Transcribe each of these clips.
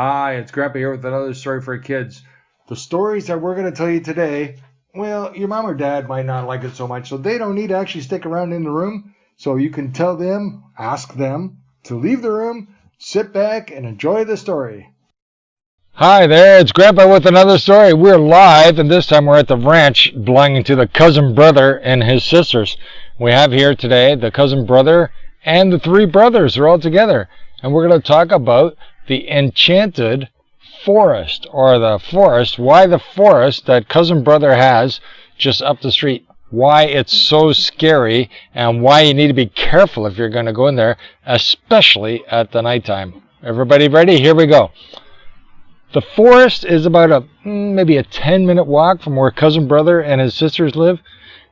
Hi, it's Grandpa here with another story for kids. The stories that we're going to tell you today, well, your mom or dad might not like it so much, so they don't need to actually stick around in the room. So you can tell them, ask them to leave the room, sit back, and enjoy the story. Hi there, it's Grandpa with another story. We're live, and this time we're at the ranch belonging to the cousin brother and his sisters. We have here today the cousin brother and the three brothers are all together. And we're going to talk about the Enchanted Forest, or the forest, why the forest that cousin brother has just up the street, why it's so scary, and why you need to be careful if you're going to go in there, especially at the nighttime. Everybody ready? Here we go. The forest is about maybe a 10-minute walk from where cousin brother and his sisters live,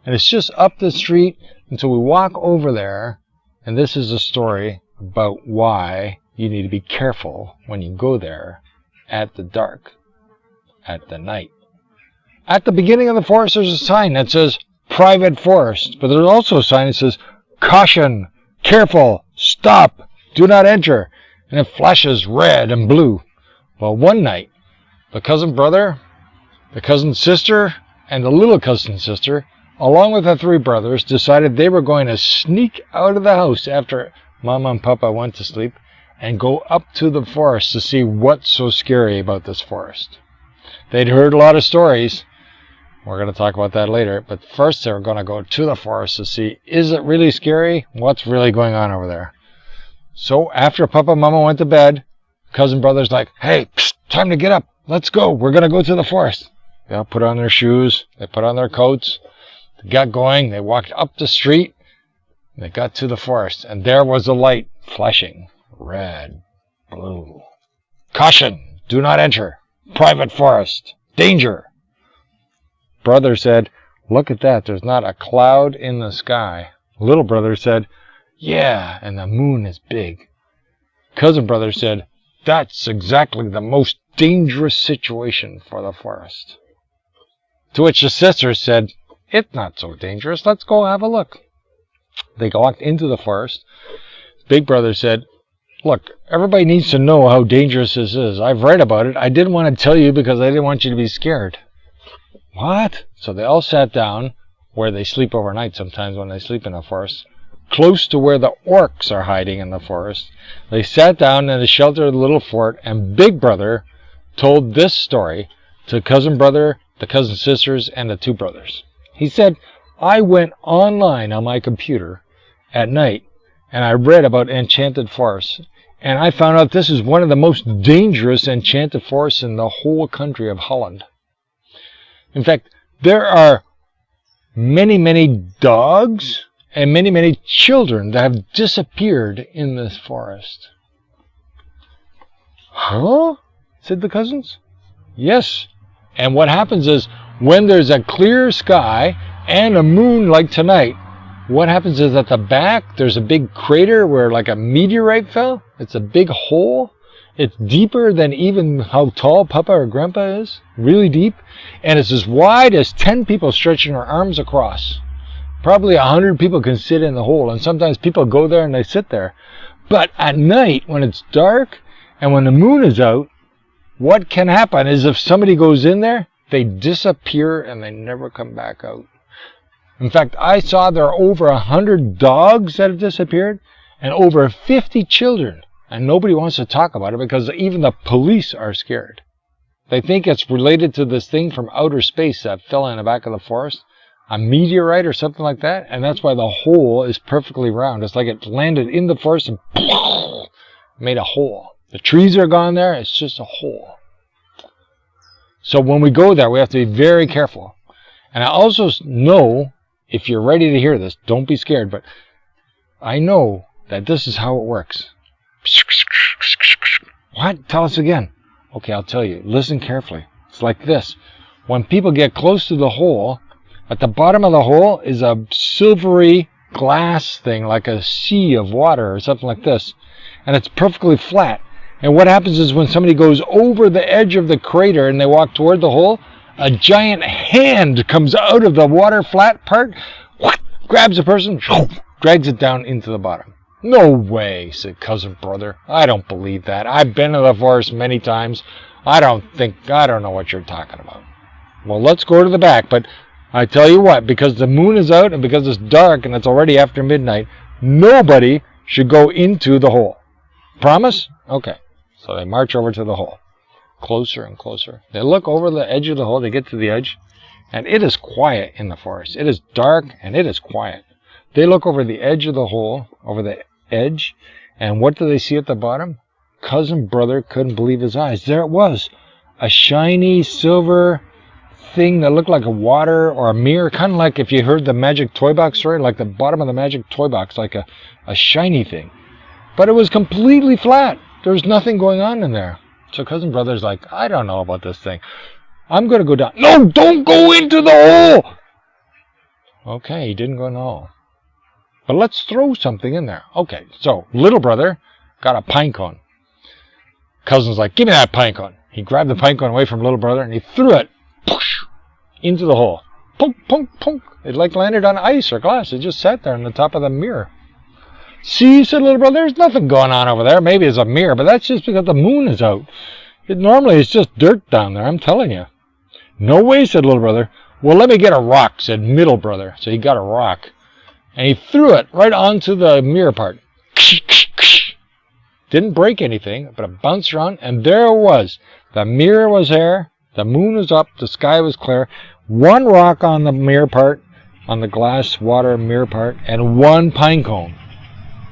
and it's just up the street until we walk over there, and this is a story about why you need to be careful when you go there at the dark, at the night. At the beginning of the forest, there's a sign that says private forest, but there's also a sign that says caution, careful, stop, do not enter, and it flashes red and blue. Well, one night, the cousin brother, the cousin sister, and the little cousin sister, along with the three brothers, decided they were going to sneak out of the house after Mama and Papa went to sleep and go up to the forest to see what's so scary about this forest. They'd heard a lot of stories. We're going to talk about that later. But first they were going to go to the forest to see, is it really scary? What's really going on over there? So after Papa and Mama went to bed, cousin brother's like, hey, psst, time to get up. Let's go. We're going to go to the forest. They all put on their shoes. They put on their coats. They got going. They walked up the street. They got to the forest, and there was a light flashing red, blue. Caution, do not enter. Private forest. Danger. Brother said, look at that. There's not a cloud in the sky. Little brother said, yeah, and the moon is big. Cousin brother said, that's exactly the most dangerous situation for the forest. To which the sisters said, it's not so dangerous. Let's go have a look. They walked into the forest. Big brother said, look, everybody needs to know how dangerous this is. I've read about it. I didn't want to tell you because I didn't want you to be scared. What? So they all sat down where they sleep overnight sometimes when they sleep in the forest, close to where the orcs are hiding in the forest. They sat down in the shelter of the little fort, and Big Brother told this story to cousin brother, the cousin sisters, and the two brothers. He said, I went online on my computer at night, and I read about Enchanted Forest, and I found out this is one of the most dangerous enchanted forests in the whole country of Holland. In fact, there are many, many dogs and many, many children that have disappeared in this forest. Huh? Said the cousins. Yes. And what happens is, when there's a clear sky and a moon like tonight, what happens is at the back, there's a big crater where like a meteorite fell. It's a big hole. It's deeper than even how tall Papa or Grandpa is. Really deep. And it's as wide as 10 people stretching their arms across. Probably 100 people can sit in the hole. And sometimes people go there and they sit there. But at night, when it's dark and when the moon is out, what can happen is if somebody goes in there, they disappear and they never come back out. In fact, I saw there are over 100 dogs that have disappeared and over 50 children. And nobody wants to talk about it because even the police are scared. They think it's related to this thing from outer space that fell in the back of the forest, a meteorite or something like that. And that's why the hole is perfectly round. It's like it landed in the forest and made a hole. The trees are gone there. It's just a hole. So when we go there, we have to be very careful. And I also know, if you're ready to hear this, don't be scared, but I know that this is how it works. What? Tell us again. Okay, I'll tell you. Listen carefully. It's like this. When people get close to the hole, at the bottom of the hole is a silvery glass thing, like a sea of water or something like this. And it's perfectly flat. And what happens is when somebody goes over the edge of the crater and they walk toward the hole, a giant hand comes out of the water flat part, grabs a person, drags it down into the bottom. No way, said cousin brother. I don't believe that. I've been to the forest many times. I don't know what you're talking about. Well, let's go to the back, but I tell you what, because the moon is out and because it's dark and it's already after midnight, nobody should go into the hole. Promise? Okay. So they march over to the hole. Closer and closer. They look over the edge of the hole. They get to the edge. And it is quiet in the forest. It is dark and it is quiet. They look over the edge of the hole, over the edge, and what do they see at the bottom? Cousin brother couldn't believe his eyes. There it was. A shiny silver thing that looked like a water or a mirror, kind of like if you heard the magic toy box story, like the bottom of the magic toy box, like a shiny thing. But it was completely flat. There was nothing going on in there. So cousin brother's like, I don't know about this thing. I'm going to go down. No, don't go into the hole. Okay, he didn't go in the hole. But let's throw something in there. Okay, so little brother got a pine cone. Cousin's like, give me that pine cone. He grabbed the pine cone away from little brother and he threw it into the hole. Punk, punk, punk. It like landed on ice or glass. It just sat there on the top of the mirror. See, said little brother, there's nothing going on over there. Maybe it's a mirror, but that's just because the moon is out. Normally it's just dirt down there, I'm telling you. No way, said little brother. Well, let me get a rock, said middle brother. So he got a rock. And he threw it right onto the mirror part. Didn't break anything, but it bounced around, and there it was. The mirror was there, the moon was up, the sky was clear. One rock on the mirror part, on the glass water mirror part, and one pine cone.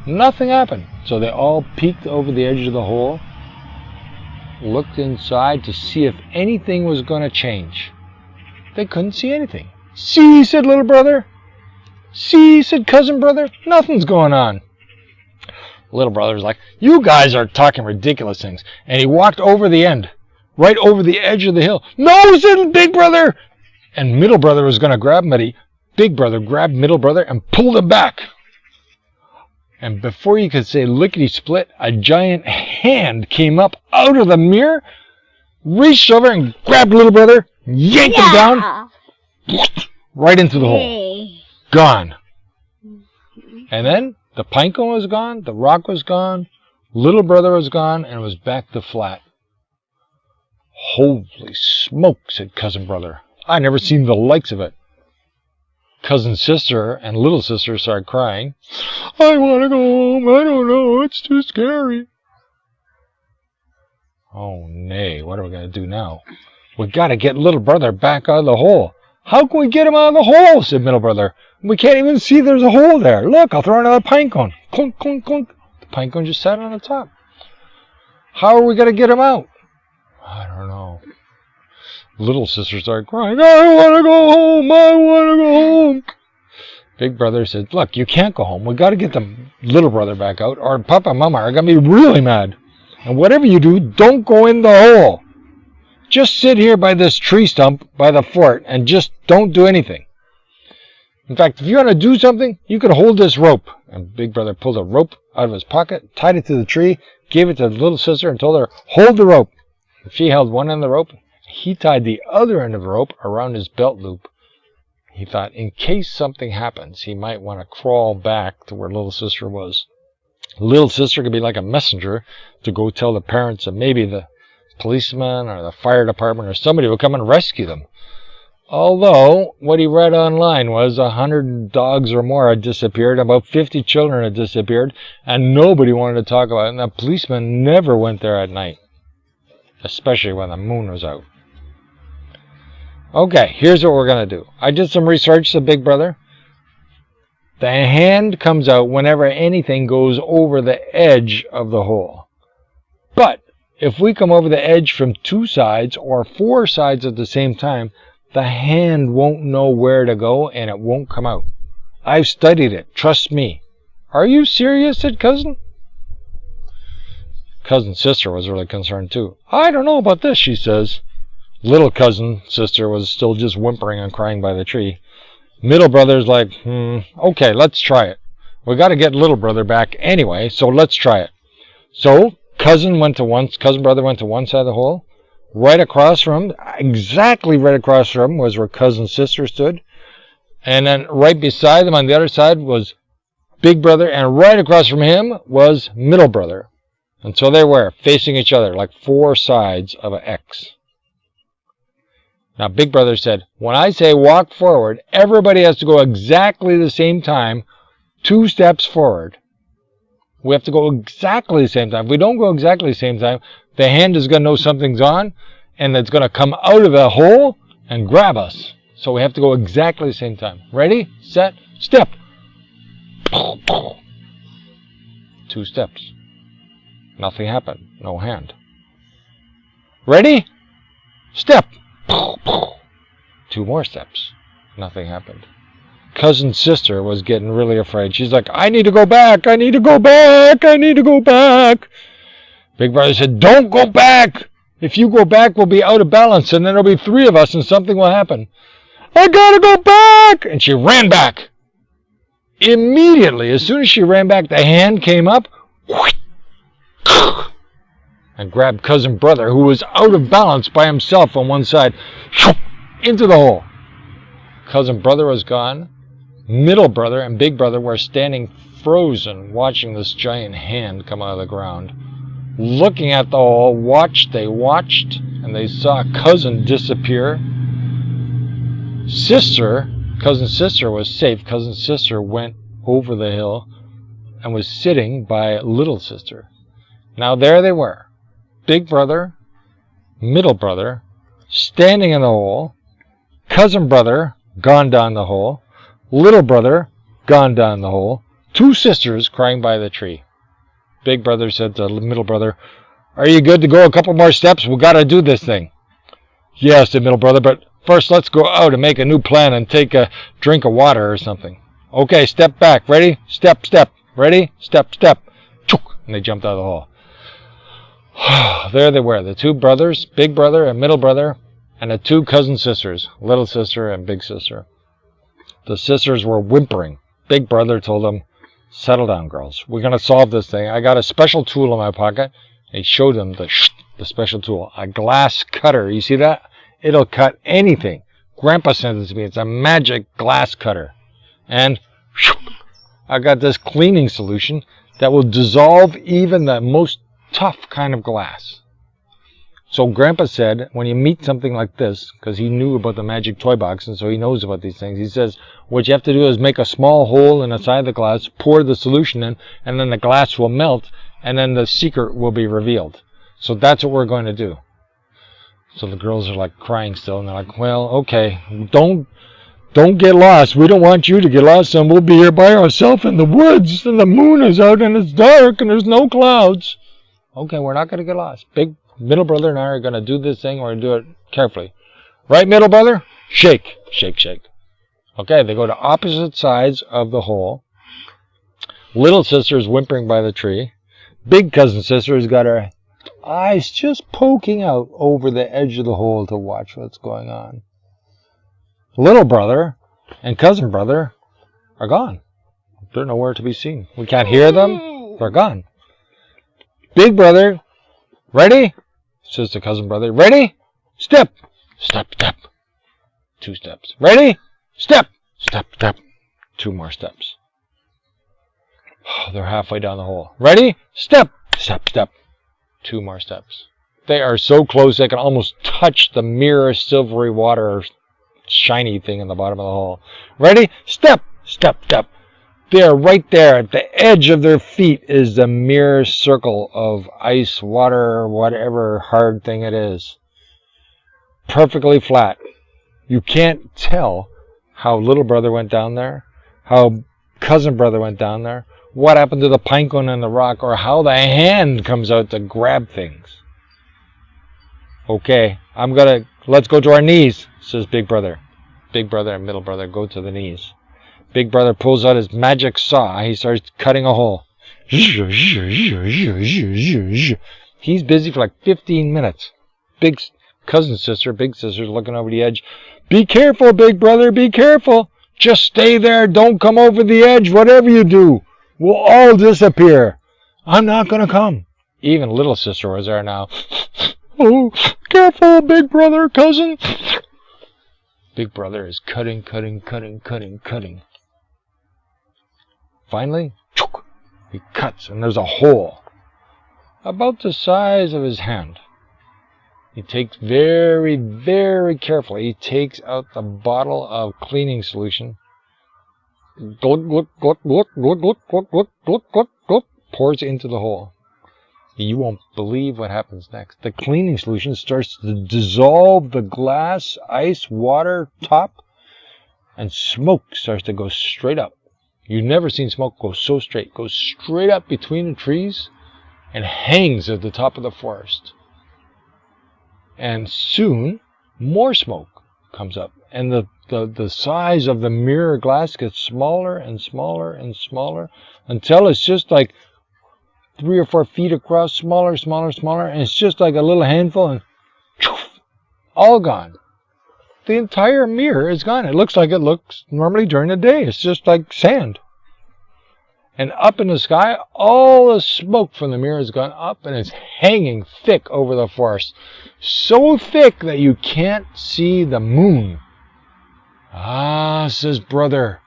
Nothing happened. So they all peeked over the edge of the hole, looked inside to see if anything was going to change. They couldn't see anything. See, said little brother. See, said cousin brother, nothing's going on. Little brother's like, you guys are talking ridiculous things. And he walked over the end, right over the edge of the hill. No, said big brother. And middle brother was going to grab him, but big brother grabbed middle brother and pulled him back. And before you could say lickety-split, a giant hand came up out of the mirror, reached over and grabbed little brother, yanked him down, right into the hole. Gone. And then the pine cone was gone, the rock was gone, little brother was gone, and it was back to flat. Holy smoke, said cousin brother. I never seen the likes of it. Cousin sister and little sister started crying. I want to go home. I don't know. It's too scary. Oh, nay. What are we going to do now? We got to get little brother back out of the hole. How can we get him out of the hole? Said middle brother. We can't even see there's a hole there. Look, I'll throw another pine cone. Clunk, clunk, clunk. The pine cone just sat on the top. How are we going to get him out? I don't know. Little sister started crying. I want to go home. I want to go home. Big brother said, look, you can't go home. We got to get the little brother back out, or Papa and Mama are going to be really mad. And whatever you do, don't go in the hole. Just sit here by this tree stump by the fort and just don't do anything. In fact, if you want to do something, you could hold this rope. And Big brother pulled a rope out of his pocket, tied it to the tree, gave it to the little sister and told her, hold the rope. And she held one end of the rope. He tied the other end of the rope around his belt loop. He thought, in case something happens, he might want to crawl back to where little sister was. Little sister could be like a messenger to go tell the parents that maybe the policeman or the fire department or somebody will come and rescue them. Although, what he read online was 100 dogs or more had disappeared, about 50 children had disappeared, and nobody wanted to talk about it, and the policeman never went there at night, especially when the moon was out. Okay, here's what we're going to do. I did some research, said Big Brother. The hand comes out whenever anything goes over the edge of the hole. But if we come over the edge from 2 sides or 4 sides at the same time, the hand won't know where to go and it won't come out. I've studied it. Trust me. Are you serious? Said cousin. Cousin's sister was really concerned too. I don't know about this, she says. Little cousin sister was still just whimpering and crying by the tree. Middle brother's like, okay, let's try it. We got to get little brother back anyway, so let's try it. So cousin brother went to one side of the hole. Right across from him, exactly right across from him was where cousin sister stood. And then right beside them on the other side was big brother, and right across from him was middle brother. And so they were facing each other like four sides of an X. Now big brother said, when I say walk forward, everybody has to go exactly the same time, 2 steps forward. We have to go exactly the same time. If we don't go exactly the same time, the hand is going to know something's on, and it's going to come out of the hole and grab us. So we have to go exactly the same time. Ready, set, step. 2 steps. Nothing happened. No hand. Ready, step. 2 more steps. Nothing happened. Cousin's sister was getting really afraid. She's like, I need to go back. I need to go back. I need to go back. Big brother said, don't go back. If you go back, we'll be out of balance, and then there'll be 3 of us, and something will happen. I gotta go back. And she ran back. Immediately, as soon as she ran back, the hand came up and grabbed cousin brother, who was out of balance by himself on one side, into the hole. Cousin brother was gone. Middle brother and big brother were standing frozen, watching this giant hand come out of the ground. Looking at the hole, they watched, and they saw cousin disappear. Cousin's sister was safe. Cousin's sister went over the hill and was sitting by little sister. Now there they were, big brother, middle brother, standing in the hole, cousin brother gone down the hole, little brother gone down the hole, 2 sisters crying by the tree. Big brother said to middle brother, are you good to go a couple more steps? We got to do this thing. Yes, said middle brother, but first let's go out and make a new plan and take a drink of water or something. Okay, step back. Ready? Step, step. Ready? Step, step. And they jumped out of the hole. There they were, the 2 brothers, big brother and middle brother, and the 2 cousin sisters, little sister and big sister. The sisters were whimpering. Big brother told them, settle down, girls. We're going to solve this thing. I got a special tool in my pocket. He showed them the special tool, a glass cutter. You see that? It'll cut anything. Grandpa sent it to me. It's a magic glass cutter. And I got this cleaning solution that will dissolve even the most tough kind of glass. So Grandpa said, when you meet something like this, because he knew about the magic toy box, and so he knows about these things, he says, what you have to do is make a small hole in the side of the glass, pour the solution in, and then the glass will melt, and then the secret will be revealed. So that's what we're going to do. So the girls are like crying still, and they're like, well, okay, don't get lost. We don't want you to get lost, and we'll be here by ourselves in the woods, and the moon is out, and it's dark, and there's no clouds. Okay, we're not going to get lost. Middle brother and I are going to do this thing. We're going to do it carefully. Right, middle brother? Shake, shake, shake. Okay, they go to opposite sides of the hole. Little sister is whimpering by the tree. Big cousin sister has got her eyes just poking out over the edge of the hole to watch what's going on. Little brother and cousin brother are gone. They're nowhere to be seen. We can't hear them. They're gone. Big brother, ready? Says to cousin brother, ready? Step, step, step. 2 steps. Ready? Step, step, step. 2 more steps. They're halfway down the hole. Ready? Step, step, step. 2 more steps. They are so close they can almost touch the mirror silvery water shiny thing in the bottom of the hole. Ready? Step, step, step. They are right there. At the edge of their feet is the mirror circle of ice, water, whatever hard thing it is. Perfectly flat. You can't tell how little brother went down there, how cousin brother went down there, what happened to the pine cone and the rock, or how the hand comes out to grab things. Okay, let's go to our knees, says big brother. Big brother and middle brother go to the knees. Big brother pulls out his magic saw. He starts cutting a hole. He's busy for like 15 minutes. Big sister's looking over the edge. Be careful, big brother, be careful. Just stay there. Don't come over the edge. Whatever you do, we'll all disappear. I'm not going to come. Even little sister was there now. Oh, careful, big brother, cousin. Big brother is cutting. Finally, he cuts, and there's a hole about the size of his hand. He takes very, very carefully, he takes out the bottle of cleaning solution, glug, glug, glug, glug, glug, glug, glug, glug, glug, glug, glug, pours into the hole. You won't believe what happens next. The cleaning solution starts to dissolve the glass, ice, water top, and smoke starts to go straight up. You've never seen smoke go so straight. It goes straight up between the trees and hangs at the top of the forest. And soon, more smoke comes up. And the size of the mirror glass gets smaller and smaller and smaller until it's just like 3 or 4 feet across, smaller, smaller, smaller, and it's just like a little handful, and all gone. The entire mirror is gone. It looks like it looks normally during the day. It's just like sand. And up in the sky, all the smoke from the mirror has gone up, and it's hanging thick over the forest. So thick that you can't see the moon. Ah, says brother,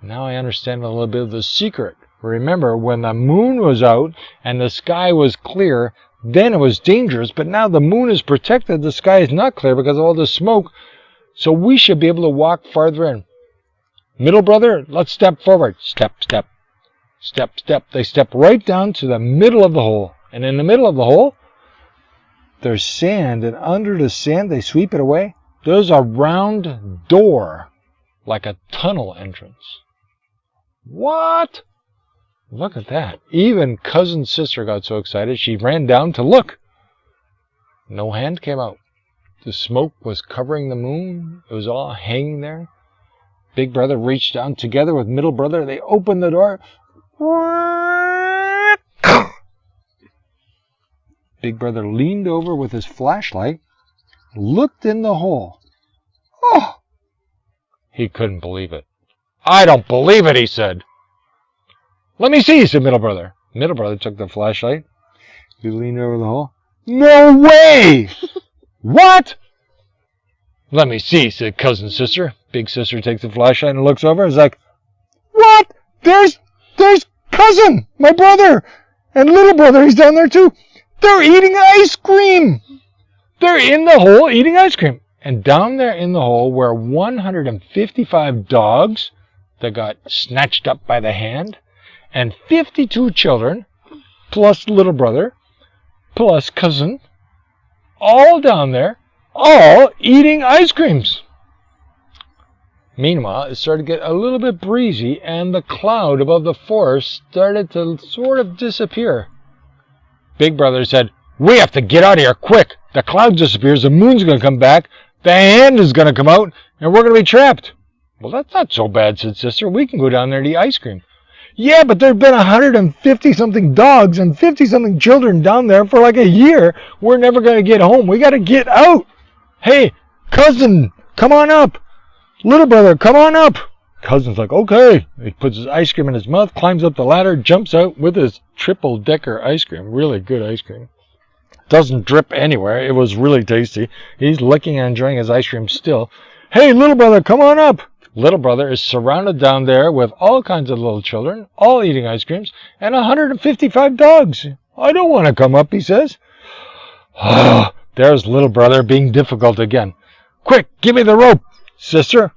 now I understand a little bit of the secret. Remember, when the moon was out and the sky was clear, then it was dangerous. But now the moon is protected. The sky is not clear because of all the smoke. So we should be able to walk farther in. Middle brother, let's step forward. Step, step, step, step. They step right down to the middle of the hole. And in the middle of the hole, there's sand. And under the sand, they sweep it away. There's a round door, like a tunnel entrance. What? Look at that. Even cousin sister got so excited she ran down to look. No hand came out. The smoke was covering the moon. It was all hanging there. Big brother reached down together with middle brother. They opened the door. Big brother leaned over with his flashlight, looked in the hole. Oh! He couldn't believe it. I don't believe it, he said. Let me see, said middle brother. Middle brother took the flashlight. He leaned over the hole. No way! What? Let me see, said cousin sister. Big sister takes the flashlight and looks over. It's like, what? There's cousin, my brother, and little brother. He's down there too. They're eating ice cream. They're in the hole eating ice cream. And down there in the hole were 155 dogs that got snatched up by the hand, and 52 children, plus little brother, plus cousin, all down there, all eating ice creams. Meanwhile, it started to get a little bit breezy, and the cloud above the forest started to sort of disappear. Big brother said, we have to get out of here quick. The cloud disappears, the moon's going to come back, the hand is going to come out, and we're going to be trapped. Well, that's not so bad, said sister. We can go down there and eat ice cream. Yeah, but there have been 150-something dogs and 50-something children down there for like a year. We're never going to get home. We got to get out. Hey, cousin, come on up. Little brother, come on up. Cousin's like, okay. He puts his ice cream in his mouth, climbs up the ladder, jumps out with his triple-decker ice cream. Really good ice cream. Doesn't drip anywhere. It was really tasty. He's licking and enjoying his ice cream still. Hey, little brother, come on up. Little brother is surrounded down there with all kinds of little children, all eating ice creams, and 155 dogs. I don't want to come up, he says. Oh, there's little brother being difficult again. Quick, give me the rope, sister.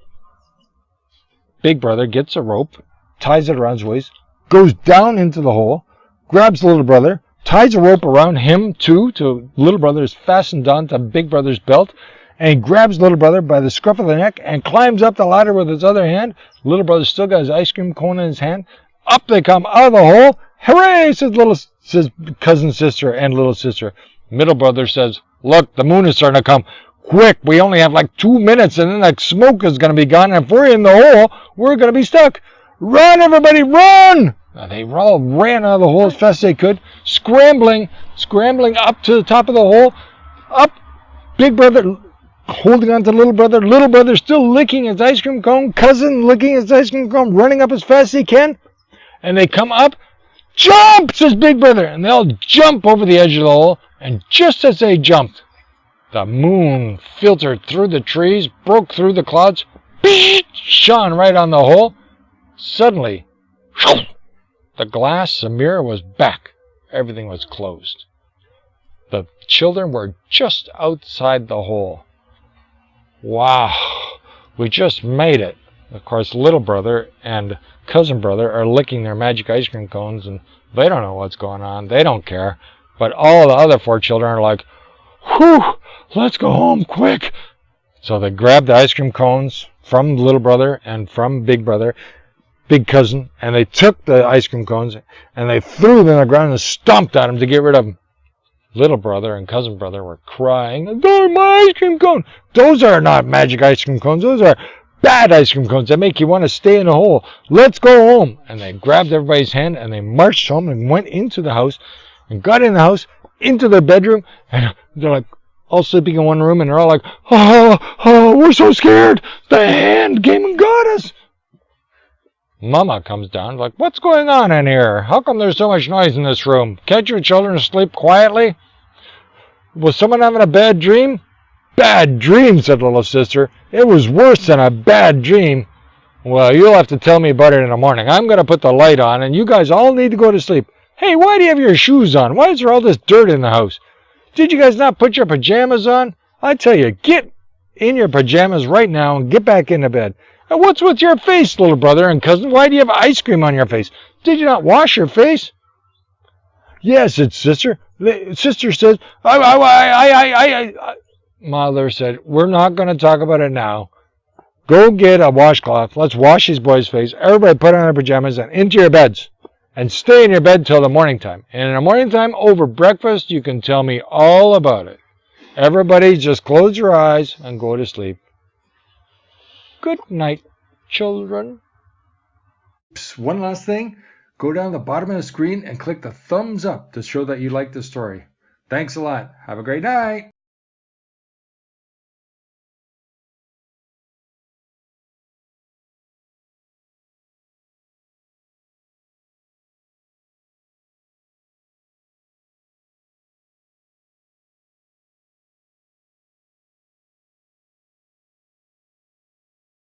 Big brother gets a rope, ties it around his waist, goes down into the hole, grabs little brother, ties a rope around him too, to little brother is fastened onto big brother's belt, and he grabs little brother by the scruff of the neck and climbs up the ladder with his other hand. Little brother still got his ice cream cone in his hand. Up they come out of the hole. Hooray, says cousin sister and little sister. Middle brother says, look, the moon is starting to come. Quick, we only have like 2 minutes and then that smoke is going to be gone. And if we're in the hole, we're going to be stuck. Run, everybody, run! Now, they all ran out of the hole as fast as they could, scrambling up to the top of the hole. Up, big brother holding on to little brother still licking his ice cream cone, cousin licking his ice cream cone, running up as fast as he can, and they come up. Jump, says big brother, and they all jump over the edge of the hole, and just as they jumped, the moon filtered through the trees, broke through the clouds, shone right on the hole. Suddenly, the glass, the mirror was back. Everything was closed. The children were just outside the hole. Wow, we just made it. Of course, little brother and cousin brother are licking their magic ice cream cones, and they don't know what's going on. They don't care. But all the other 4 children are like, whew, let's go home quick. So they grabbed the ice cream cones from little brother and from big brother, big cousin, and they took the ice cream cones and they threw them on the ground and stomped at them to get rid of them. Little brother and cousin brother were crying, "They're my ice cream cone." Those are not magic ice cream cones. Those are bad ice cream cones that make you want to stay in a hole. Let's go home. And they grabbed everybody's hand and they marched home and went into the house and got in the house, into their bedroom, and they're like all sleeping in one room, and they're all like, oh, we're so scared. The hand came and got us. Mama comes down, like, what's going on in here? How come there's so much noise in this room? Can't you children sleep quietly? Was someone having a bad dream? Bad dream, said little sister. It was worse than a bad dream. Well, you'll have to tell me about it in the morning. I'm going to put the light on, and you guys all need to go to sleep. Hey, why do you have your shoes on? Why is there all this dirt in the house? Did you guys not put your pajamas on? I tell you, get in your pajamas right now and get back into bed. And what's with your face, little brother and cousin? Why do you have ice cream on your face? Did you not wash your face? Yes, it's sister. Sister says, Mother said, we're not going to talk about it now. Go get a washcloth. Let's wash these boys' face. Everybody put on their pajamas and into your beds. And stay in your bed till the morning time. And in the morning time, over breakfast, you can tell me all about it. Everybody just close your eyes and go to sleep. Good night, children. One last thing. Go down the bottom of the screen and click the thumbs up to show that you like the story. Thanks a lot. Have a great night.